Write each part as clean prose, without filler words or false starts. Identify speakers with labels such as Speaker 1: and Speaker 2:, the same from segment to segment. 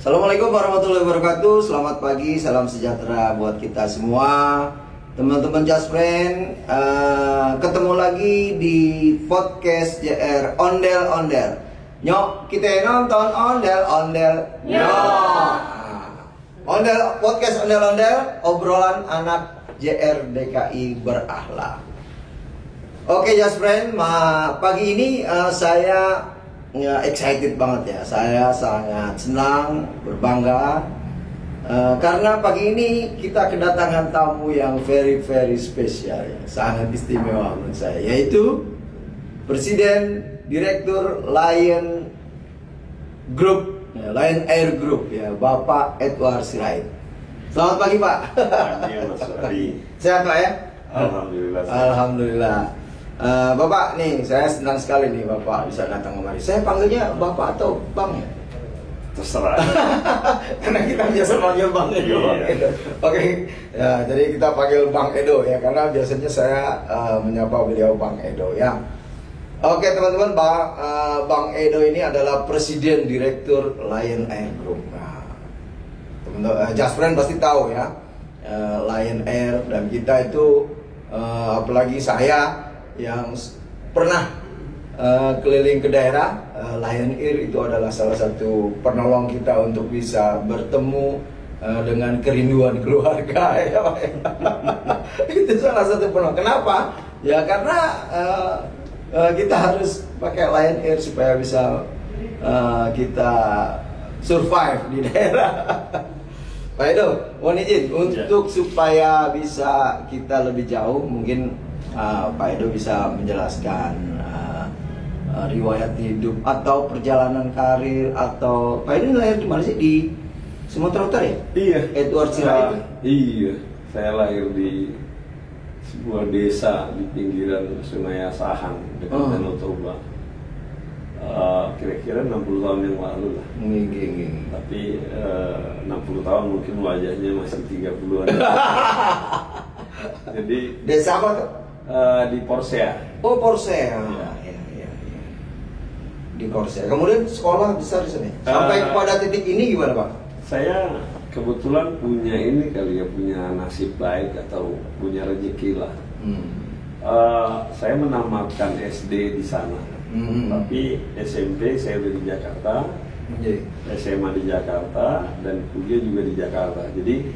Speaker 1: Assalamualaikum warahmatullahi wabarakatuh. Selamat pagi, salam sejahtera buat kita semua, teman-teman Just Friend. Ketemu lagi di podcast JR Ondel Ondel. Nyok, kita nonton ondel-ondel. Nyok. Ondel podcast ondel-ondel, obrolan anak JR DKI berakhlak. Oke Just Friend, pagi ini saya excited banget ya. Saya sangat senang, berbangga karena pagi ini kita kedatangan tamu yang very special ya, sangat istimewa menurut saya, yaitu Presiden Direktur Lion Group, Lion Air Group ya, Bapak Edward Sirait. Selamat pagi Pak.
Speaker 2: Pagi Mas Adi.
Speaker 1: Sehat Pak ya?
Speaker 2: Alhamdulillah.
Speaker 1: Alhamdulillah. Bapak nih, saya senang sekali nih Bapak bisa datang kemari. Saya panggilnya Bapak atau Bang ya?
Speaker 2: Terserah.
Speaker 1: Karena kita biasa panggil Bang Edo.
Speaker 2: Iya.
Speaker 1: Oke, ya, jadi kita panggil Bang Edo ya, karena biasanya saya menyapa beliau Bang Edo ya. Oke teman-teman, Bang Edo ini adalah Presiden Direktur Lion Air Group. Nah, teman-teman, Just Friend pasti tahu ya, Lion Air, dan kita itu apalagi saya yang pernah keliling ke daerah, Lion Air itu adalah salah satu penolong kita untuk bisa bertemu dengan kerinduan keluarga ya Pak. Itu salah satu penolong. Kenapa? Ya karena kita harus pakai Lion Air supaya bisa kita survive di daerah. Pak Edo, mohon izin untuk supaya bisa kita lebih jauh, mungkin Pak Edo bisa menjelaskan riwayat hidup atau perjalanan karir, atau Pak Edo lahir di mana sih, di Sumatera Utara ya?
Speaker 2: Iya.
Speaker 1: Edward Sirait.
Speaker 2: Iya. Saya lahir di sebuah desa di pinggiran Sungai Asahan dekat Danau Toba. Kira-kira 60 tahun yang lalu lah. Tapi 60 tahun mungkin wajahnya masih 30-an. Jadi
Speaker 1: Desa apa tuh?
Speaker 2: Di Porsea.
Speaker 1: Oh, Porsea.
Speaker 2: Ya.
Speaker 1: Ya. Di Porsea. Kemudian sekolah besar di sini. Sampai pada titik ini gimana Pak?
Speaker 2: Saya kebetulan punya ini kali ya, punya nasib baik atau punya rezeki lah. Saya menamatkan SD di sana, tapi SMP saya udah di Jakarta, SMA di Jakarta, dan kuliah juga di Jakarta. Jadi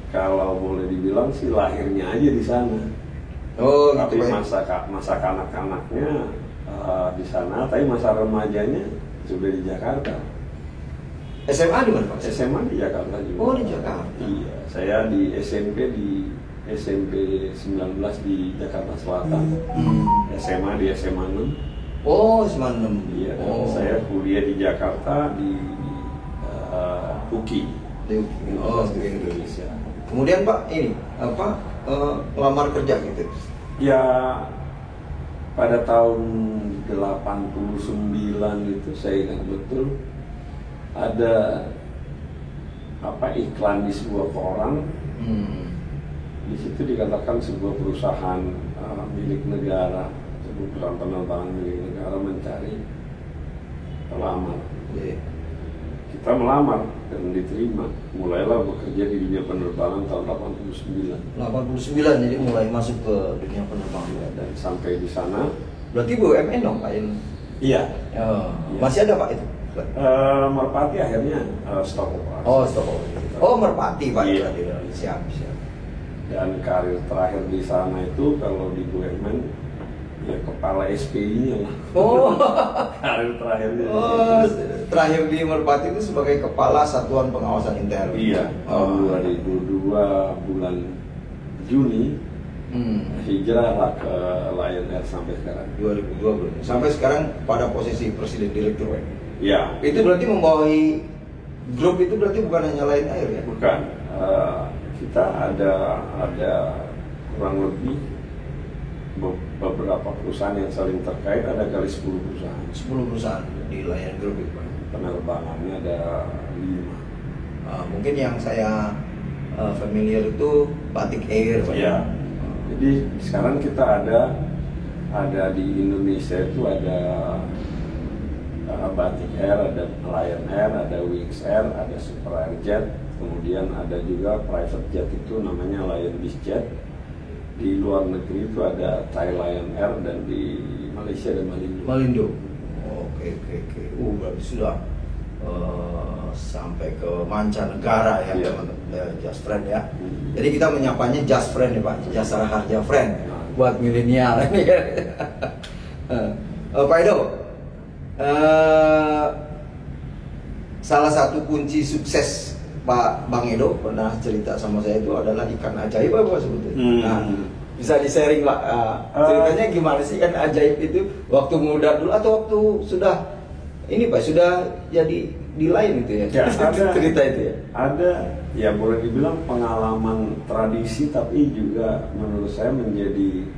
Speaker 2: kalau boleh dibilang sih lahirnya aja di sana.
Speaker 1: Oh,
Speaker 2: tapi
Speaker 1: gitu,
Speaker 2: masa kanak-kanaknya di sana, tapi masa remajanya sudah di Jakarta.
Speaker 1: SMA di mana Pak?
Speaker 2: SMA di Jakarta juga.
Speaker 1: Oh, di Jakarta.
Speaker 2: Iya, saya di SMP 19 di Jakarta Selatan. SMA di SMA 6.
Speaker 1: Oh, SMA 6.
Speaker 2: Iya,
Speaker 1: oh.
Speaker 2: Saya kuliah di Jakarta di UKI.
Speaker 1: Oh, di Indonesia. Kemudian Pak, ini apa? Lamar kerja gitu.
Speaker 2: Ya, pada tahun 89 itu saya ingat betul ada iklan di sebuah koran. Di situ dikatakan sebuah perusahaan milik negara, sebuah perusahaan penerbangan milik negara mencari pelamar. Kita melamar dan diterima. Mulailah bekerja di dunia penerbangan tahun 89.
Speaker 1: 89 jadi mulai masuk ke dunia penerbangan.
Speaker 2: Ya, dan sampai di sana.
Speaker 1: Berarti BUMN dong Pak ini?
Speaker 2: Iya.
Speaker 1: Oh,
Speaker 2: iya.
Speaker 1: Masih ada Pak itu?
Speaker 2: Merpati akhirnya stop operasi.
Speaker 1: Oh, stop operasi. Oh, Merpati Pak.
Speaker 2: Iya.
Speaker 1: Siap.
Speaker 2: Dan karir terakhir di sana itu kalau di BUMN ya kepala SPI-nya lah.
Speaker 1: Oh.
Speaker 2: Karir terakhirnya.
Speaker 1: Oh, terakhir di Merpati itu sebagai kepala Satuan Pengawasan Intern.
Speaker 2: Iya. Tahun 2002 bulan Juni hijrah lah ke Lion Air sampai sekarang.
Speaker 1: 2002 belum. Sampai sekarang pada posisi Presiden Direktur.
Speaker 2: Ya.
Speaker 1: Itu berarti membawahi grup itu, berarti bukan hanya Lion Air ya?
Speaker 2: Bukan. Kita ada kurang lebih beberapa perusahaan yang saling terkait, ada kali 10 perusahaan.
Speaker 1: 10 perusahaan di Lion Group itu.
Speaker 2: Penerbangannya ada 5.
Speaker 1: Mungkin yang saya familiar itu Batik Air Pak.
Speaker 2: Ya. Jadi sekarang kita ada di Indonesia itu ada Batik Air, ada Lion Air, ada Wings Air, ada Super Airjet, kemudian ada juga private jet itu namanya Lion Bizjet. Di luar negeri itu ada Thai Lion Air, dan di Malaysia ada Malindo.
Speaker 1: Oke. Berarti sudah sampai ke mancanegara ya, teman-teman, ya, Just Friend ya. Jadi kita menyapanya Just Friend ya Pak, Jasara Harja Friend buat milenial ini kan. Pak Edo, salah satu kunci sukses Bang Edo pernah cerita sama saya itu adalah ikan ajaib apa sebetulnya. Nah, bisa di-sharing Pak, ceritanya gimana sih ikan ajaib itu waktu muda dulu atau waktu sudah ini Pak, sudah jadi di lain itu ya?
Speaker 2: Ya ada
Speaker 1: cerita itu ya?
Speaker 2: Ada, ya boleh dibilang pengalaman tradisi, tapi juga menurut saya menjadi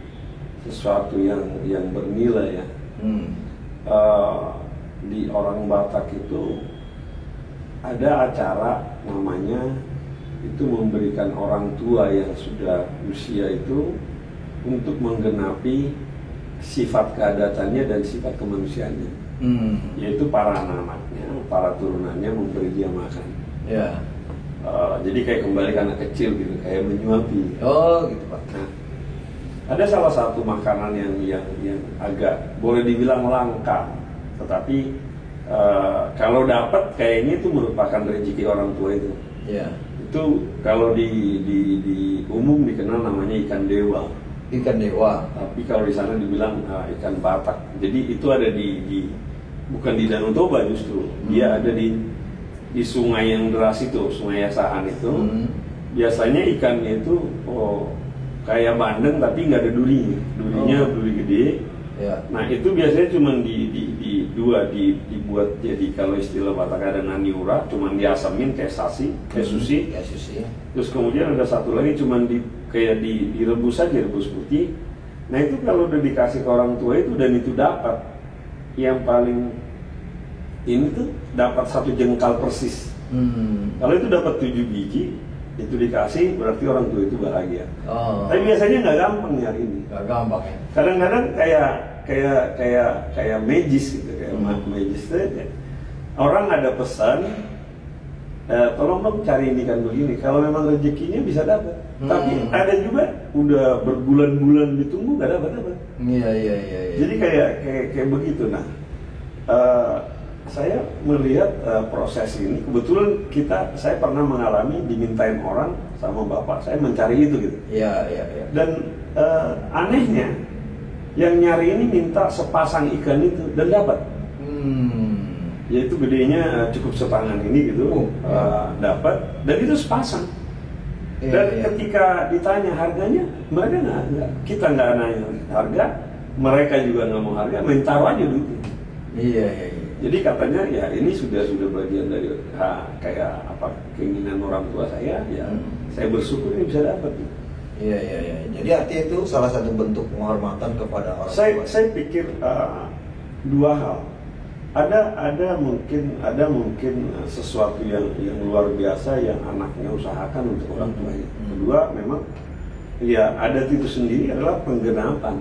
Speaker 2: sesuatu yang bernilai ya. Di orang Batak itu ada acara namanya itu memberikan orang tua yang sudah usia itu untuk menggenapi sifat keadatannya dan sifat kemanusiaannya, yaitu para anak-anaknya, para turunannya memberi dia makan.
Speaker 1: Ya.
Speaker 2: Jadi kayak kembali ke anak kecil gitu, kayak menyuapi.
Speaker 1: Oh gitu Pak.
Speaker 2: Nah, ada salah satu makanan yang agak boleh dibilang langka, tetapi kalau dapat kayaknya itu merupakan rezeki orang tua itu.
Speaker 1: Ya.
Speaker 2: Itu kalau di umum dikenal namanya ikan dewa.
Speaker 1: Ikan dewa.
Speaker 2: Tapi kalau di sana dibilang ikan Batak. Jadi itu ada di bukan di Danau Toba justru. Dia ada di sungai yang deras itu, Sungai Asahan itu. Biasanya ikannya itu kayak bandeng tapi nggak ada durinya. Durinya duri gede. Ya. Nah itu biasanya cuma dibuat jadi, kalau istilah Batak ada naniura, cuma diasamin kayak sushi. Terus kemudian ada satu lagi cuma direbus saja, rebus putih. Nah itu kalau udah dikasih ke orang tua itu dan itu dapat, yang paling ini tuh dapat 1 jengkal persis. Kalau itu dapat 7 biji, itu dikasih berarti orang tua itu bahagia. Tapi biasanya nggak gampang nyari ini.
Speaker 1: Nggak gampang ya.
Speaker 2: Kadang-kadang kayak magis gitu, kayak magis aja. Orang ada pesan, tolong dong cari ini kan begini. Kalau memang rezekinya bisa dapat. Tapi ada juga udah berbulan-bulan ditunggu nggak dapat.
Speaker 1: Iya.
Speaker 2: Jadi kayak begitu. Nah, saya melihat proses ini, kebetulan saya pernah mengalami dimintain orang sama bapak saya mencari itu gitu.
Speaker 1: Iya.
Speaker 2: Dan anehnya yang nyari ini minta sepasang ikan itu dan dapat. Yaitu gedenya cukup setangan ini gitu, dapat, dan itu sepasang. Dan ketika ditanya harganya, mereka kita nggak nanya harga, mereka juga nggak mau harga, main taruh aja duitnya. Iya. Jadi katanya ya ini sudah bagian dari kayak apa keinginan orang tua saya, ya saya bersyukur ini bisa dapat.
Speaker 1: Iya. Jadi artinya itu salah satu bentuk penghormatan kepada orang tua.
Speaker 2: Saya pikir 2 hal. Ada mungkin sesuatu yang luar biasa yang anaknya usahakan untuk orang tuanya. Kedua, memang ya adat itu sendiri adalah penggenapan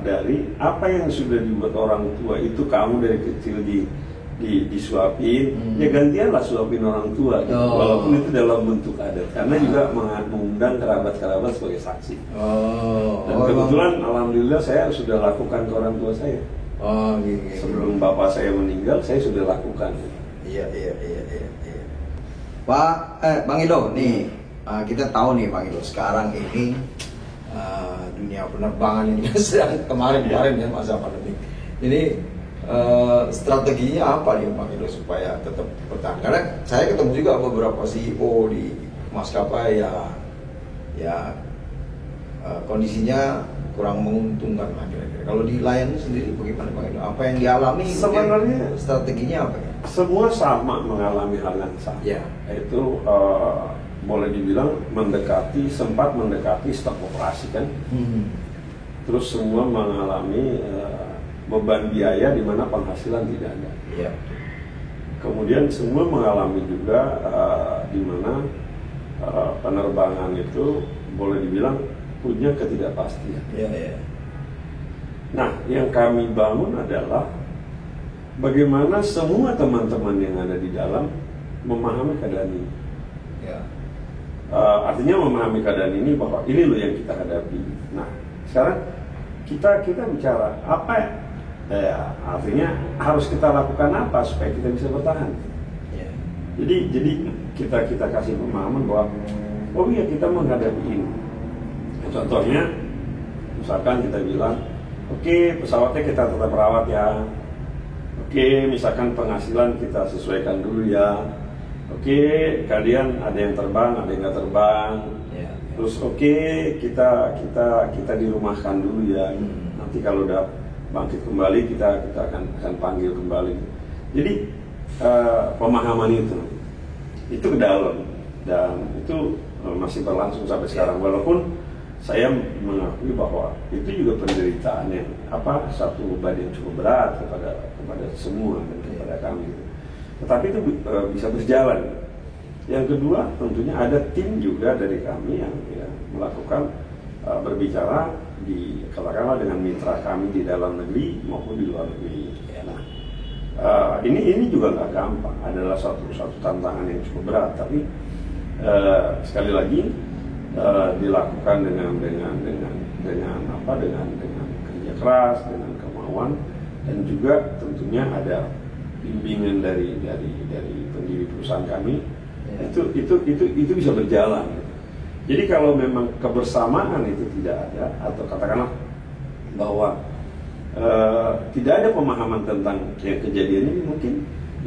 Speaker 2: dari apa yang sudah dibuat orang tua itu. Kamu dari kecil disuapin, ya gantianlah suapin orang tua gitu. Walaupun itu dalam bentuk adat, karena juga mengundang kerabat-kerabat sebagai saksi. Dan kebetulan alhamdulillah saya sudah lakukan ke orang tua saya.
Speaker 1: Gitu.
Speaker 2: Sebelum bapak saya meninggal, saya sudah lakukan.
Speaker 1: Iya. Pak, Bang Edo, nih kita tahu nih Bang Edo, sekarang ini dunia penerbangan ini sedang kemarin ya masa pandemi. Ini strateginya apa nih Bang Edo supaya tetap bertahan? Karena saya ketemu juga beberapa CEO di maskapai ya kondisinya kurang menguntungkan lah kira-kira. Kalau di Lion sendiri bagaimana Bang Edo? Apa yang dialami?
Speaker 2: Sebenarnya
Speaker 1: strateginya apa ya?
Speaker 2: Semua sama mengalami hal yang sama.
Speaker 1: Ya.
Speaker 2: Itu boleh dibilang sempat mendekati stop operasi kan. Terus semua mengalami beban biaya di mana penghasilan tidak ada.
Speaker 1: Ya.
Speaker 2: Kemudian semua mengalami juga di mana penerbangan itu boleh dibilang punya ketidakpastian.
Speaker 1: Ya.
Speaker 2: Nah, yang kami bangun adalah bagaimana semua teman-teman yang ada di dalam memahami keadaan ini.
Speaker 1: Ya.
Speaker 2: Artinya memahami keadaan ini bahwa ini loh yang kita hadapi. Nah, sekarang kita bicara apa ya, artinya harus kita lakukan apa supaya kita bisa bertahan.
Speaker 1: Ya.
Speaker 2: Jadi kita kasih pemahaman bahwa oh iya kita menghadapi ini. Contohnya, misalkan kita bilang, oke, pesawatnya kita tetap rawat ya. Oke, misalkan penghasilan kita sesuaikan dulu ya. Oke, kalian ada yang terbang, ada yang nggak terbang.
Speaker 1: Ya.
Speaker 2: Terus oke, kita dirumahkan dulu ya. Nanti kalau udah bangkit kembali kita akan panggil kembali. Jadi pemahaman itu ke dalam, dan itu masih berlangsung sampai sekarang. Walaupun saya mengakui bahwa itu juga penderitaan yang satu beban yang cukup berat kepada semua dan kepada kami. Tetapi itu bisa berjalan. Yang kedua, tentunya ada tim juga dari kami yang melakukan berbicara katakanlah dengan mitra kami di dalam negeri maupun di luar negeri. Nah, ini juga nggak gampang. Adalah suatu tantangan yang cukup berat. Tapi sekali lagi dilakukan dengan kerja keras, dengan kemauan, dan juga tentunya ada bimbingan dari pendiri perusahaan kami. Itu bisa berjalan. Jadi kalau memang kebersamaan itu tidak ada, atau katakanlah bahwa tidak ada pemahaman tentang kejadian ini, mungkin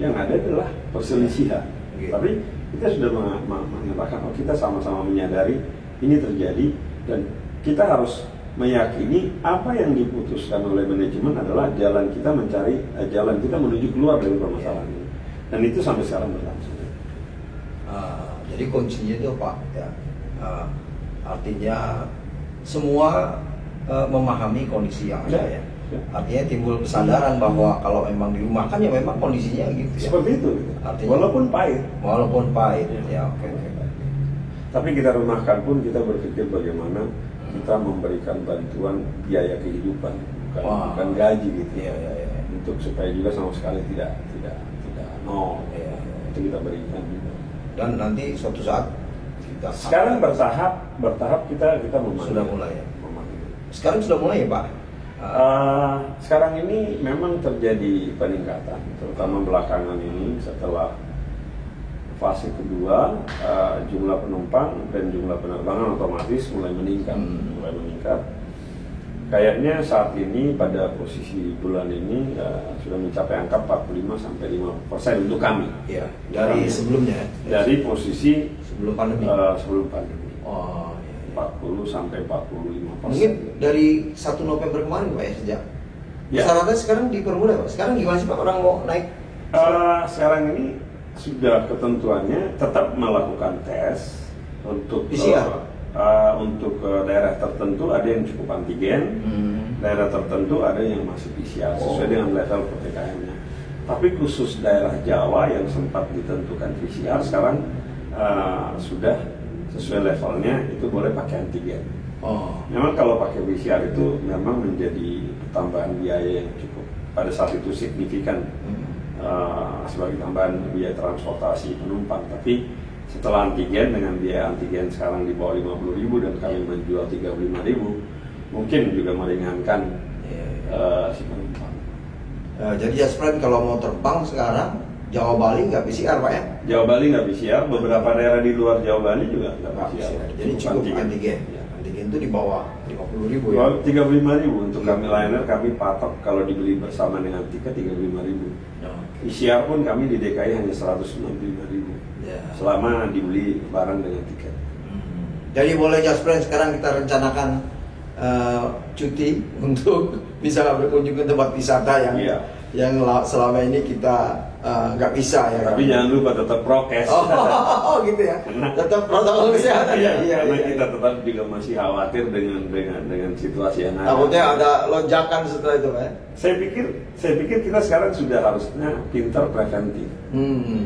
Speaker 2: yang ada adalah perselisihan. Tapi kita sudah mengatakan, kita sama-sama menyadari ini terjadi, dan kita harus meyakini apa yang diputuskan oleh manajemen adalah jalan kita menuju keluar dari permasalahan ini, dan itu sampai sekarang berlangsung.
Speaker 1: Jadi kuncinya itu Pak, ya, artinya semua memahami kondisi yang ada ya. Artinya timbul kesadaran bahwa kalau memang dirumahkan ya memang kondisinya gitu ya.
Speaker 2: Seperti itu. Artinya, walaupun pahit. Ya, oke. Tapi kita rumahkan pun kita berpikir bagaimana kita memberikan bantuan biaya kehidupan, bukan gaji gitu.
Speaker 1: Ya.
Speaker 2: Untuk supaya juga sama sekali tidak nol.
Speaker 1: Ya.
Speaker 2: Itu kita berikan juga.
Speaker 1: Dan nanti suatu saat kita
Speaker 2: sekarang bertahap kita memanggil.
Speaker 1: Sudah mulai ya. Sekarang sudah mulai ya Pak.
Speaker 2: Sekarang ini memang terjadi peningkatan, terutama belakangan ini setelah fase kedua, jumlah penumpang dan jumlah penerbangan otomatis mulai meningkat. Kayaknya saat ini pada posisi bulan ini sudah mencapai angka 45-50% untuk kami.
Speaker 1: Ya, dari sebelumnya.
Speaker 2: Dari posisi
Speaker 1: sebelum pandemi. Oh.
Speaker 2: 40-45%.
Speaker 1: Mungkin dari 1 November kemarin Pak ya, sejak persyaratan sekarang dipermudah Pak. Sekarang gimana sih Pak orang mau naik?
Speaker 2: Sekarang ini sudah ketentuannya tetap melakukan tes untuk
Speaker 1: PCR.
Speaker 2: Untuk daerah tertentu ada yang cukup antigen, daerah tertentu ada yang masih PCR sesuai dengan level PPKM-nya. Tapi khusus daerah Jawa yang sempat ditentukan PCR sekarang sudah sesuai levelnya, itu boleh pakai antigen. Memang kalau pakai PCR itu memang menjadi tambahan biaya yang cukup pada saat itu signifikan sebagai tambahan biaya transportasi penumpang. Tapi setelah antigen, dengan biaya antigen sekarang di bawah 50.000 dan kami menjual 35.000, mungkin juga meringankan si penumpang.
Speaker 1: Jadi Jasprend kalau mau terbang sekarang Jawa Bali nggak PCR Pak ya?
Speaker 2: Jawa Bali nggak PCR, beberapa daerah di luar Jawa Bali juga nggak PCR.
Speaker 1: Jadi cukup antigen. Ya. Antigen itu di bawah 50.000 ya?
Speaker 2: 35.000 untuk kami Lion Air, kami patok kalau dibeli bersama dengan tiket 35.000. PCR pun kami di DKI hanya 195.000. Ya. Selama dibeli barang dengan tiket.
Speaker 1: Jadi boleh Jasprend sekarang kita rencanakan cuti untuk bisa berkunjung ke tempat wisata yang selama ini kita nggak bisa ya.
Speaker 2: Tapi jangan lupa tetap prokes.
Speaker 1: Gitu ya. Tetap protokol kesehatan.
Speaker 2: Karena kita tetap juga masih khawatir dengan situasi yang ada.
Speaker 1: Takutnya ada lonjakan setelah itu, Pak.
Speaker 2: Saya pikir kita sekarang sudah harusnya pintar preventif.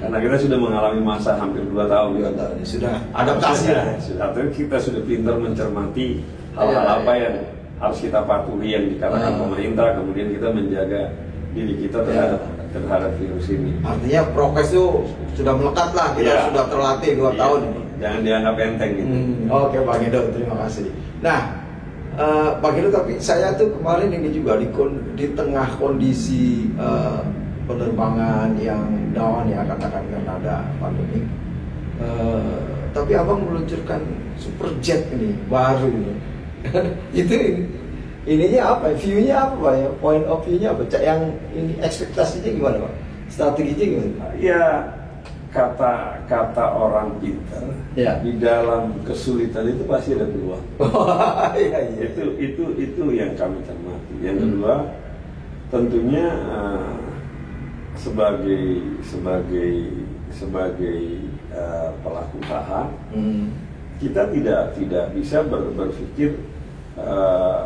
Speaker 2: Karena kita sudah mengalami masa hampir 2 tahun.
Speaker 1: Sudah adaptasi.
Speaker 2: Artinya kita sudah pintar mencermati hal-hal apa yang harus kita patuhi yang dikatakan pemerintah, kemudian kita menjaga diri kita terhadap virus ini.
Speaker 1: Artinya prokes itu sudah melekat lah, kita sudah terlatih 2 tahun ini.
Speaker 2: Jangan dianggap enteng gitu.
Speaker 1: Oke Bang Edo, terima kasih. Nah, Bang Edo, tapi saya tuh kemarin ini juga di tengah kondisi penerbangan yang down ya, katakan karena ada pandemi. Tapi abang meluncurkan Superjet ini baru ini. Itu ininya apa? View-nya apa Pak ya? Point of view-nya apa? Yang ini ekspektasinya gimana Pak? Strateginya gimana?
Speaker 2: Ya, kata orang pintar, di dalam kesulitan itu pasti ada peluang. Itu yang kami cermati. Yang kedua, tentunya sebagai pelaku usaha, kita tidak bisa berpikir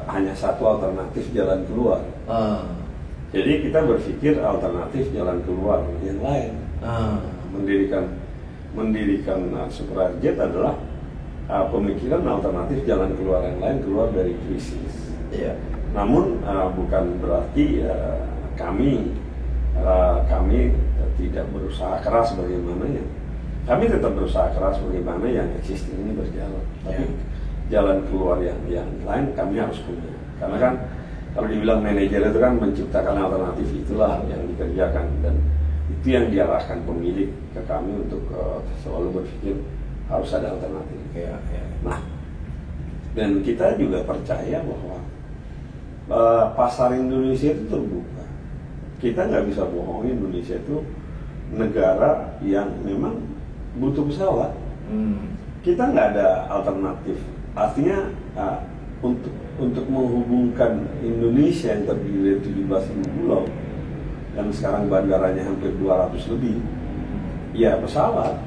Speaker 2: hanya satu alternatif jalan keluar. Jadi kita berpikir alternatif jalan keluar yang lain. Mendirikan Superjet adalah pemikiran alternatif jalan keluar yang lain, keluar dari krisis. Namun bukan berarti kami tidak berusaha keras bagaimana ya. Kami tetap berusaha keras bagaimana yang existing ini berjalan. Tapi jalan keluar yang lain kami harus punya. Karena kan kalau dibilang manajer itu kan menciptakan alternatif, itulah yang dikerjakan, dan itu yang diarahkan pemilik ke kami untuk selalu berpikir harus ada alternatif. Nah, dan kita juga percaya bahwa pasar Indonesia itu terbuka. Kita nggak bisa bohongin, Indonesia itu negara yang memang butuh pesawat. Kita nggak ada alternatif. Artinya untuk menghubungkan Indonesia yang terdiri dari 17.000 pulau dan sekarang bandaranya hampir 200 lebih, ya pesawat.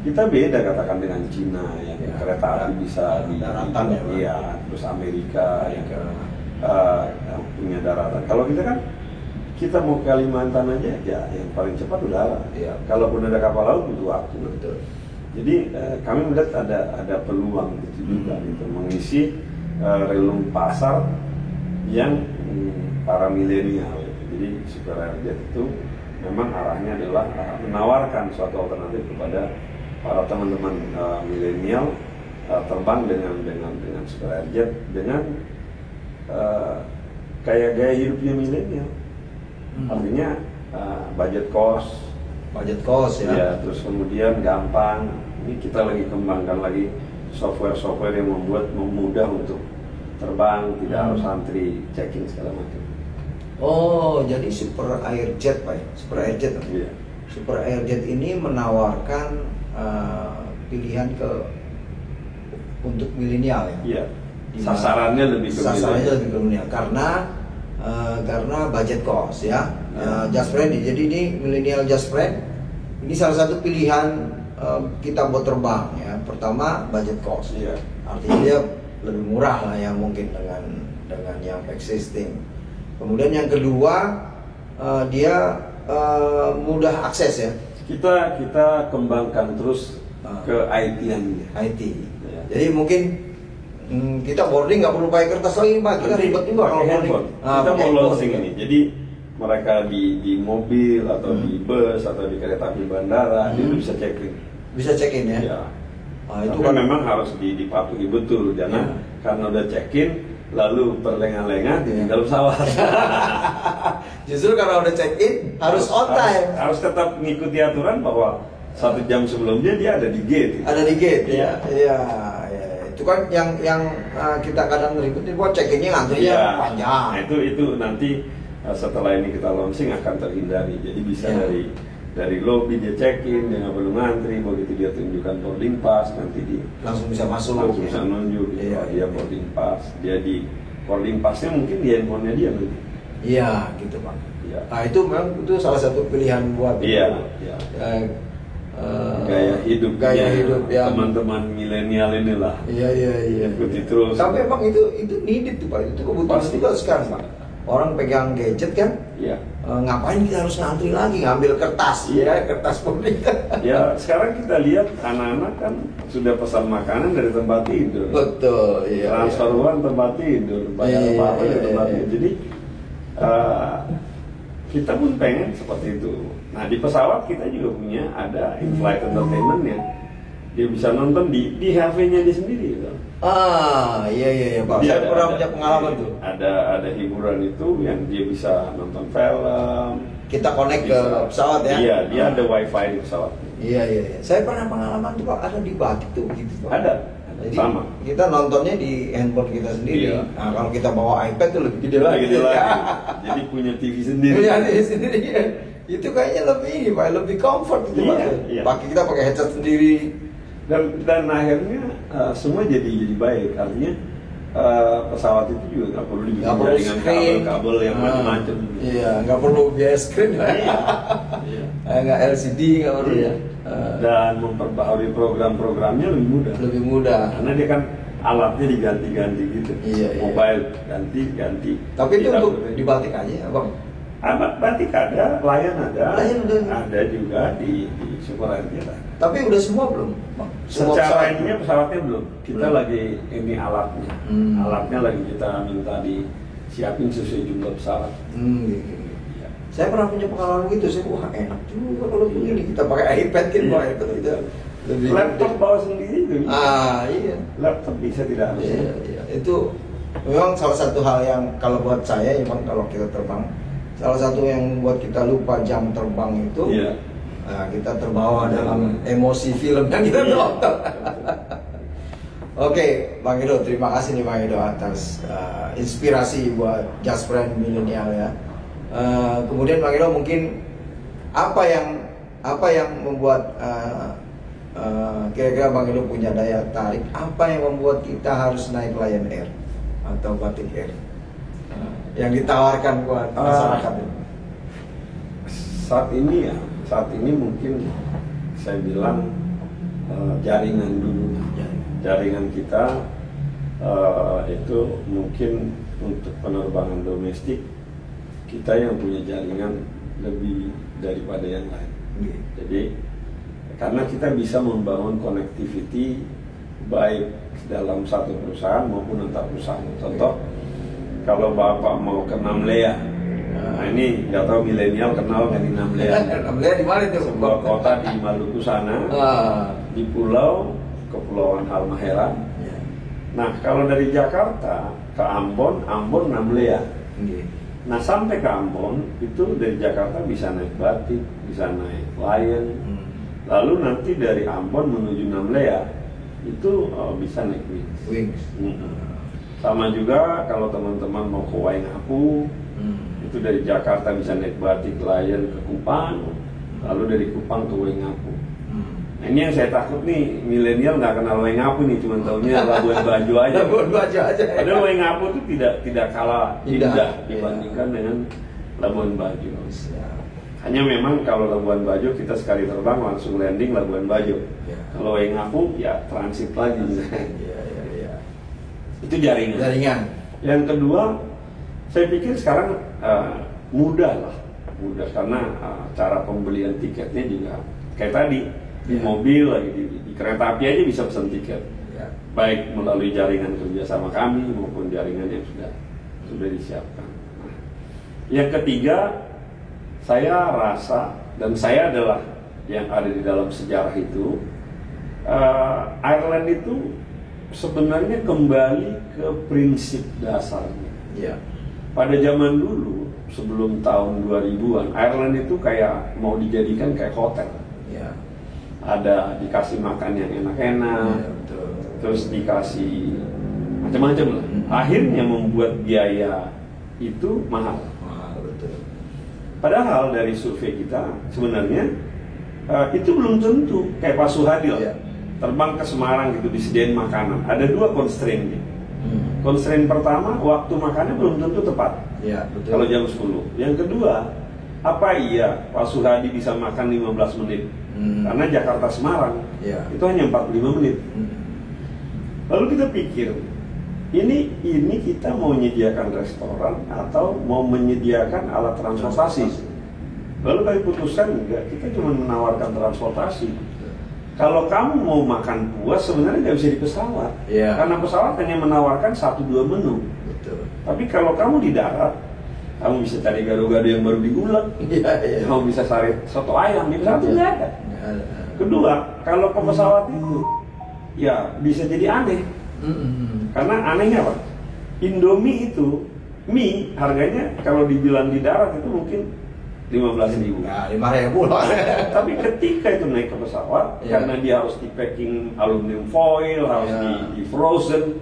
Speaker 2: Kita beda katakan dengan Cina yang kereta api bisa di daratan terus Amerika yang punya daratan. Kalau kita kan, kita mau ke Kalimantan aja yang paling cepat udara. Kalaupun ada kapal laut butuh waktu.
Speaker 1: Betul.
Speaker 2: Jadi kami melihat ada peluang itu juga gitu, mengisi relung pasar yang para milenial. Jadi Superjet itu memang arahnya adalah menawarkan suatu alternatif kepada para teman-teman milenial, terbang dengan Superjet dengan gaya hidupnya milenial. Artinya budget cost ya. Terus kemudian gampang. Ini kita lagi kembangkan lagi software yang memudah untuk terbang, tidak harus antri, checking segala macam.
Speaker 1: Jadi Superjet Pak ya? Superjet ini menawarkan pilihan untuk milenial ya? Sasarannya lebih ke milenial karena budget cost ya. Just Friend, jadi ini milenial Just Friend ini salah satu pilihan kita buat terbang ya. Pertama budget cost, artinya dia lebih murah lah ya mungkin dengan yang existing. Kemudian yang kedua dia mudah akses ya.
Speaker 2: Kita kembangkan terus ke IT-nya.
Speaker 1: Jadi mungkin kita boarding nggak perlu pakai kertas lagi Pak, kita ribet juga kalau boarding.
Speaker 2: Kita mau launching ini, jadi mereka di mobil atau di bus atau di kereta api bandara itu bisa check-in
Speaker 1: ya.
Speaker 2: Itu kan memang harus dipatuhi betul, jangan karena udah check-in lalu berlenga-lenga tinggal pesawat.
Speaker 1: Justru karena udah check-in harus on time,
Speaker 2: harus tetap mengikuti aturan bahwa 1 jam sebelumnya dia ada di gate.
Speaker 1: Ya. Itu kan yang kita kadang ngikutin, buat check-innya ngantrinya panjang.
Speaker 2: Nah, itu nanti setelah ini kita launching akan terhindari. Jadi bisa dari lobby dia check-in, dia nggak perlu ngantri. Begitu dia tunjukkan boarding pass, nanti dia
Speaker 1: langsung bisa masuk,
Speaker 2: langsung bisa nunjuk dia boarding pass. Dia di boarding passnya mungkin di handphonenya dia nanti.
Speaker 1: Gitu Pak. Nah itu memang itu salah satu pilihan buat
Speaker 2: gaya hidup
Speaker 1: yang
Speaker 2: teman-teman milenial inilah. Ikuti terus.
Speaker 1: Tapi emang itu needed tuh Pak, itu kebutuhan juga sekarang Pak. Orang pegang gadget kan, ngapain kita harus ngantri lagi ngambil kertas, kertas pemerintah.
Speaker 2: Sekarang kita lihat anak-anak kan sudah pesan makanan dari tempat tidur.
Speaker 1: Betul, iya.
Speaker 2: Transfer uang tempat tidur, bayar apa-apa dari tempat tidur. Jadi kita pun pengen seperti itu. Nah di pesawat kita juga punya ada in-flight entertainment-nya. Dia bisa nonton di HP-nya dia sendiri gitu.
Speaker 1: Iya Pak. Saya pernah punya pengalaman tuh.
Speaker 2: Ada hiburan itu yang dia bisa nonton film.
Speaker 1: Kita connect ke pesawat ya.
Speaker 2: Iya, dia ada wifi di pesawat.
Speaker 1: Iya. Saya pernah pengalaman tuh Pak, ada di Batik tuh gitu Pak.
Speaker 2: Ada.
Speaker 1: Jadi
Speaker 2: sama.
Speaker 1: Kita nontonnya di handphone kita sendiri.
Speaker 2: Iya.
Speaker 1: Nah kalau kita bawa iPad tuh lebih gede lagi.
Speaker 2: Jadi punya TV sendiri.
Speaker 1: Punya TV sendiri. Ya. Itu kayaknya lebih ini Pak, lebih comfort gitu Pak.
Speaker 2: Iya.
Speaker 1: Pakai kita pakai headset sendiri.
Speaker 2: Dan akhirnya semua jadi baik. Artinya pesawat itu juga nggak perlu dibikin jaringan kabel yang macam-macam.
Speaker 1: Iya, nggak perlu biaya screen. Iya. Nggak LCD nggak perlu ya.
Speaker 2: Dan memperbaharui program-programnya lebih mudah. Karena dia kan alatnya diganti-ganti gitu.
Speaker 1: Iya.
Speaker 2: Mobile ganti.
Speaker 1: Tapi itu untuk di Batik aja ya Bang?
Speaker 2: Batik ada, Lion ada juga di Super Air.
Speaker 1: Tapi udah semua belum?
Speaker 2: Secara ininya pesawatnya belum. Kita lagi ini alatnya. Alatnya lagi kita minta disiapin sesuai jumlah pesawat.
Speaker 1: Ya. Saya pernah punya pengalaman gitu. Saya wah enak juga kalau begini kita pakai iPad kan, iPad itu lebih.
Speaker 2: Laptop bawa sendiri tuh.
Speaker 1: Iya.
Speaker 2: Laptop bisa tidak harus.
Speaker 1: Iya. Itu memang salah satu hal yang kalau buat saya memang kalau kita terbang, salah satu yang membuat kita lupa jam terbang itu.
Speaker 2: Iya.
Speaker 1: Nah, kita terbawa dalam emosi film yang kita tonton. Oke, Bang Edo, terima kasih nih Bang Edo atas inspirasi buat Just Brand Milenial ya. Kemudian Bang Edo mungkin apa yang membuat kira-kira Bang Edo punya daya tarik? Apa yang membuat kita harus naik Lion Air atau Batik Air yang ditawarkan buat masyarakat ini?
Speaker 2: Saat ini mungkin saya bilang jaringan dulu. Jaringan kita itu mungkin untuk penerbangan domestik kita yang punya jaringan lebih daripada yang lain. Jadi karena kita bisa membangun connectivity baik dalam satu perusahaan maupun antar perusahaan. Contoh, kalau Bapak mau ke Namlea, nah ini nggak tahu milenial kenal nggak di Namlea?
Speaker 1: Namlea di mana itu?
Speaker 2: Sebuah kota di Maluku sana, di Kepulauan Halmahera. Nah kalau dari Jakarta ke Ambon Namlea. Nah sampai ke Ambon itu dari Jakarta bisa naik Batik, bisa naik Lion. Lalu nanti dari Ambon menuju Namlea itu bisa naik Wings. Sama juga kalau teman-teman mau ke Waingapu, itu dari Jakarta bisa naik Batik Lion ke Kupang, lalu dari Kupang ke Waingapu. Nah, ini yang saya takut nih, milenial nggak kenal Waingapu nih, cuma tahunya Labuan Bajo aja.
Speaker 1: Labuan Bajo aja.
Speaker 2: Padahal Waingapu itu tidak kalah indah dibandingkan dengan Labuan Bajo. Hanya memang kalau Labuan Bajo kita sekali terbang langsung landing Labuan Bajo. Kalau Waingapu ya transit lagi. Itu jaringan. Yang kedua, saya pikir sekarang mudah karena cara pembelian tiketnya juga kayak tadi di mobil lagi di kereta api aja bisa pesan tiket, baik melalui jaringan kerja sama kami maupun jaringan yang sudah disiapkan. Yang ketiga, saya rasa dan saya adalah yang ada di dalam sejarah itu, Airline itu sebenarnya kembali ke prinsip dasarnya. Pada zaman dulu sebelum tahun 2000-an, Airline itu kayak mau dijadikan kayak hotel. Ada dikasih makan yang enak-enak, terus dikasih macam-macam lah. Akhirnya membuat biaya itu mahal. Padahal dari survei kita sebenarnya itu belum tentu kayak Pak Suhadi terbang ke Semarang gitu disediain makanan. Ada dua constraint-nya. Constraint pertama, waktu makannya belum tentu tepat. Kalau jam 10. Yang kedua, apa iya Pak Suhadi bisa makan 15 menit? Karena Jakarta Semarang itu hanya 45 menit. Lalu kita pikir, ini kita mau menyediakan restoran atau mau menyediakan alat transportasi? Lalu kami putuskan enggak, kita cuma menawarkan transportasi. Kalau kamu mau makan puas sebenarnya nggak bisa di pesawat, karena pesawat hanya menawarkan 1-2 menu.
Speaker 1: Betul.
Speaker 2: Tapi kalau kamu di darat, kamu bisa cari gado-gado yang baru diulek, kamu bisa cari soto ayam di pesawat nggak ada. Kedua, kalau ke pesawat itu, ya bisa jadi aneh. Karena anehnya apa? Indomie itu, mie harganya kalau dibilang di darat itu mungkin 15.000.
Speaker 1: Nah, 5.000 loh.
Speaker 2: Tapi ketika itu naik ke pesawat, karena dia harus di packing aluminium foil, harus di frozen,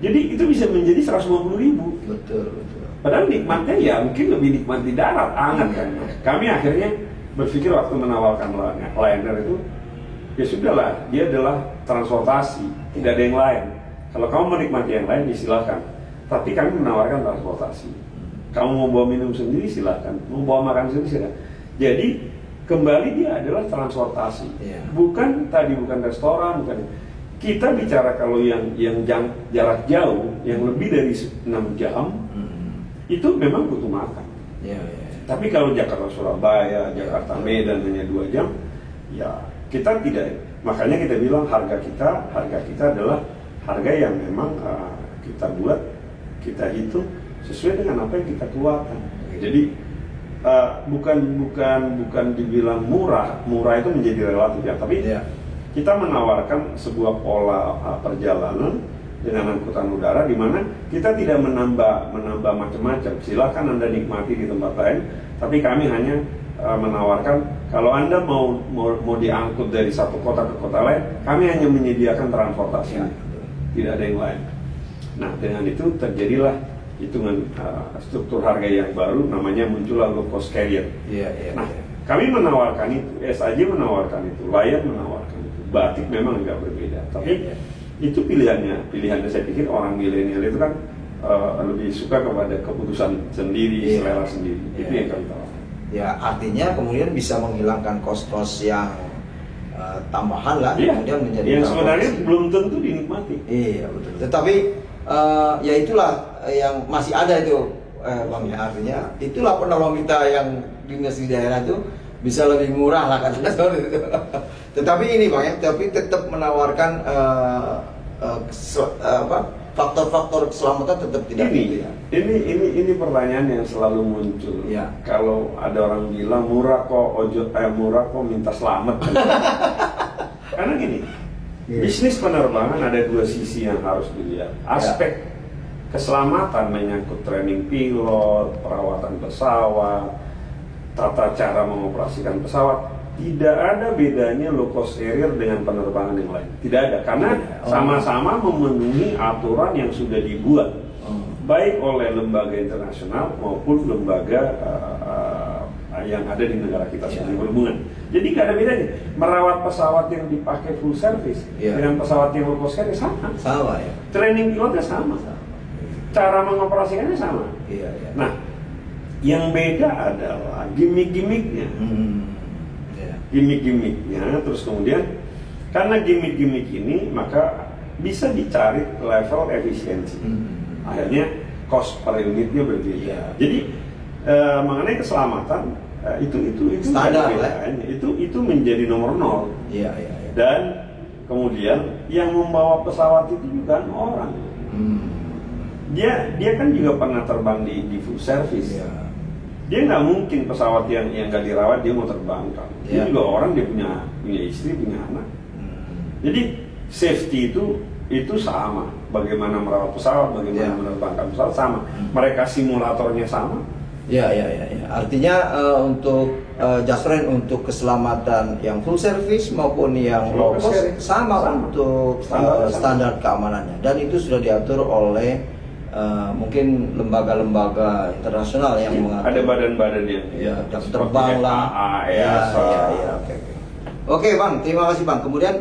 Speaker 2: jadi itu bisa menjadi 150.000.
Speaker 1: Betul.
Speaker 2: Padahal nikmatnya ya mungkin lebih nikmat di darat, hangat kan. Kami akhirnya berpikir waktu menawarkan Lion Air itu, ya sudahlah, dia adalah transportasi, tidak ada yang lain. Kalau kamu menikmati yang lain, silakan. Tapi kami menawarkan transportasi. Kamu mau bawa minum sendiri silakan, mau bawa makan sendiri silakan. Jadi kembali dia adalah transportasi, bukan restoran, bukan. Kita bicara kalau yang jarak jauh, yang lebih dari 6 jam, itu memang butuh makan. Tapi kalau Jakarta Surabaya, Jakarta Medan hanya 2 jam, ya kita tidak. Makanya kita bilang harga kita adalah harga yang memang kita buat, kita hitung sesuai dengan apa yang kita keluarkan. Jadi bukan dibilang murah itu menjadi relatif ya, tapi kita menawarkan sebuah pola perjalanan dengan angkutan udara di mana kita tidak menambah macam-macam. Silakan Anda nikmati di tempat lain, tapi kami hanya menawarkan kalau Anda mau diangkut dari satu kota ke kota lain, kami hanya menyediakan transportasi, tidak ada yang lain. Nah, dengan itu terjadilah hitungan struktur harga yang baru, namanya muncullah low cost carrier. Kami menawarkan itu, SAJ menawarkan itu, Lion menawarkan itu. Batik memang agak berbeda, tapi itu pilihannya saya pikir orang milenial itu kan lebih suka kepada keputusan sendiri, selera sendiri. Itu yang kami tawarkan.
Speaker 1: Ya, artinya kemudian bisa menghilangkan kos-kos yang tambahan lah, kemudian menjadi
Speaker 2: yang sebenarnya belum tentu dinikmati.
Speaker 1: Iya, betul. Tetapi ya itulah yang masih ada itu, Bang, ya, artinya itulah penolong kita yang dinas di daerah itu bisa lebih murah lah katanya seperti itu. Tetapi ini Bang ya, tapi tetap menawarkan faktor-faktor keselamatan tetap tidak.
Speaker 2: Ini pertanyaan yang selalu muncul. Kalau ada orang bilang murah kok minta selamat. Karena gini, bisnis penerbangan ada 2 sisi yang harus dilihat. Aspek keselamatan menyangkut training pilot, perawatan pesawat, tata cara mengoperasikan pesawat. Tidak ada bedanya low cost carrier dengan penerbangan yang lain. Tidak ada, karena sama-sama memenuhi aturan yang sudah dibuat baik oleh lembaga internasional maupun lembaga yang ada di negara kita sendiri berhubungan. Jadi tidak ada bedanya. Merawat pesawat yang dipakai full service dengan pesawat yang low cost carrier sama ya. Training pilotnya sama. Cara mengoperasikannya sama. Nah, yang beda adalah gimmick-gimmicknya. Gimmick-gimmicknya, terus kemudian karena gimmick-gimmick ini maka bisa dicari level efisiensi. Akhirnya cost per unitnya berbeda. Jadi mengenai keselamatan itu
Speaker 1: standar
Speaker 2: itu menjadi nomor 0. Dan kemudian yang membawa pesawat itu juga orang. Dia kan juga pernah terbang di full service. Dia nggak mungkin pesawat yang nggak dirawat dia mau terbangkan. Dia juga orang, dia punya istri, punya anak. Jadi safety itu sama. Bagaimana merawat pesawat, bagaimana menerbangkan pesawat sama. Mereka simulatornya sama. Artinya untuk Justfriend untuk keselamatan yang full service maupun yang low cost sama untuk standar keamanannya. Dan itu sudah diatur oleh mungkin lembaga-lembaga internasional yang mengatur. Ada badan-badan yang
Speaker 1: terbang lah. Oke Bang, terima kasih Bang. Kemudian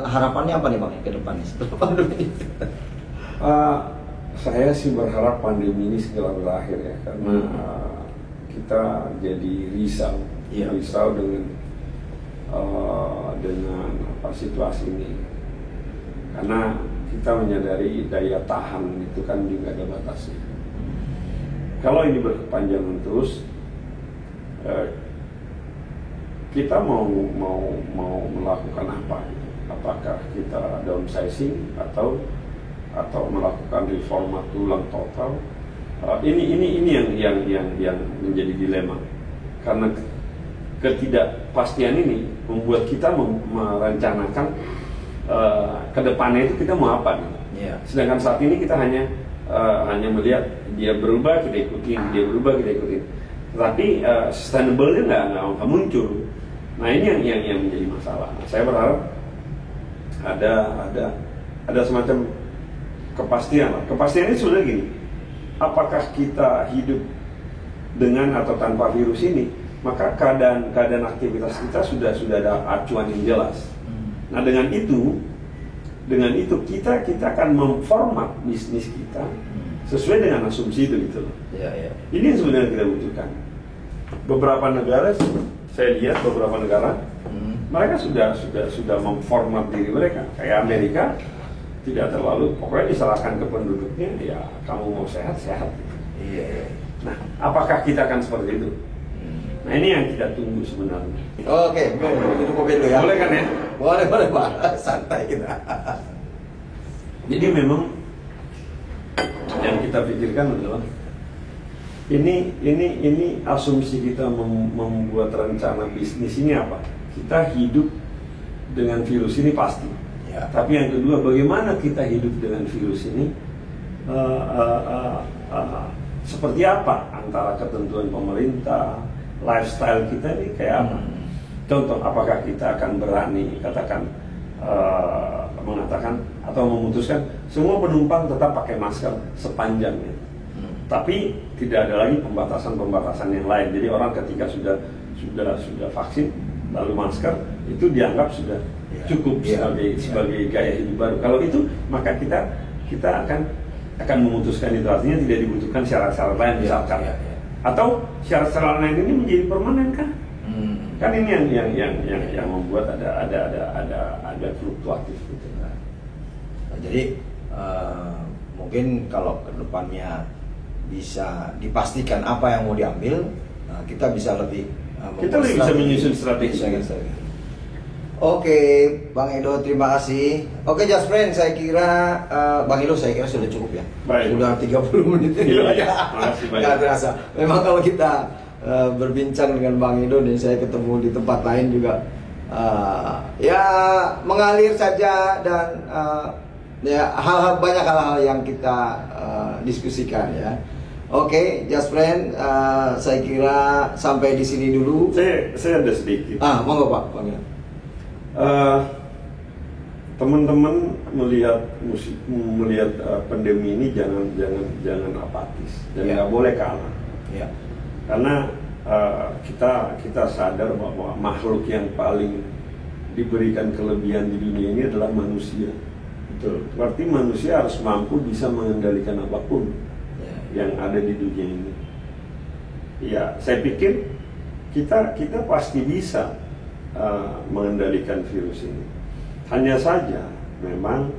Speaker 1: harapannya apa nih Bang ke depan setelah pandemi?
Speaker 2: Saya sih berharap pandemi ini segera berakhir ya, karena kita jadi risau dengan situasi ini. Karena kita menyadari daya tahan itu kan juga ada batasnya. Kalau ini berkepanjangan terus, kita mau melakukan apa? Apakah kita downsizing atau melakukan reformat ulang total? Ini yang menjadi dilema, karena ketidakpastian ini membuat kita merencanakan ke depannya itu kita mau apa nih?
Speaker 1: Yeah.
Speaker 2: Sedangkan saat ini kita hanya melihat dia berubah, kita ikutin, dia berubah, kita ikutin. Tapi sustainable-nya nggak muncul. Nah ini yang menjadi masalah. Nah, saya berharap ada semacam kepastian. Kepastian ini sebenarnya gini, apakah kita hidup dengan atau tanpa virus ini, maka keadaan aktivitas kita sudah ada acuan yang jelas. Nah dengan itu kita akan memformat bisnis kita sesuai dengan asumsi itu gitu loh.
Speaker 1: Ya.
Speaker 2: Ini yang sebenarnya kita butuhkan. Beberapa negara, saya lihat beberapa negara, mereka sudah memformat diri mereka. Kayak Amerika tidak terlalu, pokoknya diserahkan ke penduduknya, ya kamu mau sehat.
Speaker 1: Iya.
Speaker 2: Nah, apakah kita akan seperti itu? Nah ini yang kita tunggu sebenarnya.
Speaker 1: Oke, minum kopi dulu ya.
Speaker 2: Boleh kan ya?
Speaker 1: Boleh Pak, santai kita.
Speaker 2: Jadi memang yang kita pikirkan adalah ini asumsi kita membuat rencana bisnis ini apa? Kita hidup dengan virus ini pasti.
Speaker 1: Ya.
Speaker 2: Tapi yang kedua, bagaimana kita hidup dengan virus ini? Seperti apa antara ketentuan pemerintah, lifestyle kita ini kayak apa? Contoh, apakah kita akan berani mengatakan atau memutuskan semua penumpang tetap pakai masker sepanjangnya, tapi tidak ada lagi pembatasan yang lain. Jadi orang ketika sudah vaksin lalu masker itu dianggap sudah cukup sebagai gaya hidup baru. Kalau itu maka kita akan memutuskan itu, artinya tidak dibutuhkan syarat-syarat lain misalkan. Atau syarat-syarat lain ini menjadi permanen kan? Kan ini yang membuat ada fluktuatif gitu.
Speaker 1: Jadi mungkin kalau ke depannya bisa dipastikan apa yang mau diambil, kita bisa lebih
Speaker 2: bisa menyusun strategi.
Speaker 1: Oke, Bang Edo, terima kasih. Oke, Just Friend, saya kira Bang Edo saya kira sudah cukup ya.
Speaker 2: Baik.
Speaker 1: Sudah 30 menit ini.
Speaker 2: Makasih banyak.
Speaker 1: Nggak terasa. Memang kalau kita berbincang dengan Bang Edo nih, saya ketemu di tempat lain juga ya mengalir saja, dan ya banyak hal-hal yang kita diskusikan ya. Oke, Just Friend, saya kira sampai di sini dulu.
Speaker 2: Saya ada sedikit.
Speaker 1: Monggo Pak, Bang Edo.
Speaker 2: Teman-teman melihat pandemi ini jangan apatis dan nggak boleh kalah.
Speaker 1: Ya.
Speaker 2: Karena kita sadar bahwa makhluk yang paling diberikan kelebihan di dunia ini adalah manusia. Betul. Berarti manusia harus mampu bisa mengendalikan apapun yang ada di dunia ini. Ya, saya pikir kita pasti bisa mengendalikan virus ini. Hanya saja memang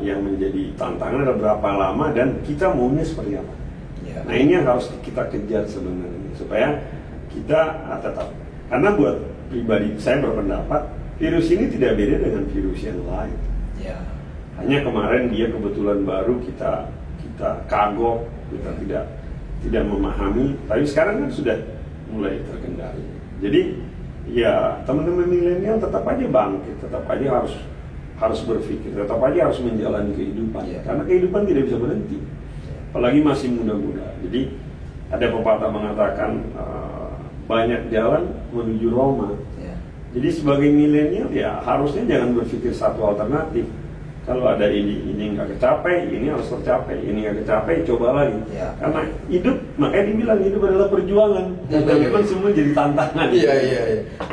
Speaker 2: yang menjadi tantangan adalah berapa lama dan kita maunya seperti apa. Ya. Nah ini yang harus kita kejar sebenarnya, supaya kita tetap, karena buat pribadi saya berpendapat virus ini tidak beda dengan virus yang lain. Ya. Hanya kemarin dia kebetulan baru kita kagok, kita tidak memahami, tapi sekarang kan sudah mulai terkendali. Jadi ya teman-teman milenial tetap aja bangkit, tetap aja harus berpikir, tetap aja harus menjalani kehidupan, karena kehidupan tidak bisa berhenti, apalagi masih muda-muda. Jadi ada pepatah mengatakan banyak jalan menuju Roma. Jadi sebagai milenial ya harusnya jangan berpikir satu alternatif. Kalau ada ini nggak kecapai, ini harus tercapai, ini nggak kecapai, coba lagi. Karena hidup, makanya dibilang hidup adalah perjuangan. Dan memang semua jadi tantangan. Iya.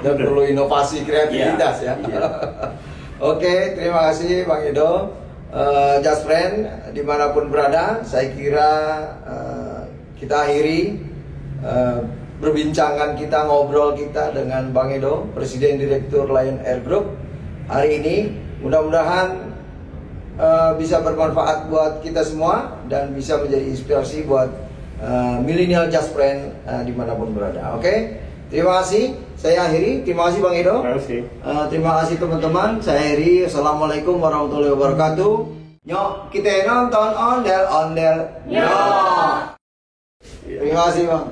Speaker 1: Dan perlu inovasi, kreativitas ya. Oke, terima kasih Bang Edo. Just Friend, dimanapun berada, saya kira kita akhiri perbincangan kita, ngobrol kita dengan Bang Edo, Presiden Direktur Lion Air Group hari ini. Mudah-mudahan bisa bermanfaat buat kita semua dan bisa menjadi inspirasi buat milenial Just Friend dimanapun berada. Oke, terima kasih. saya akhiri. Terima kasih Bang Edo.
Speaker 2: Terima kasih.
Speaker 1: Terima kasih teman-teman. Saya akhiri. Assalamualaikum warahmatullahi wabarakatuh. Nyok, kita nonton ondel-ondel. Nyok. Terima kasih Bang.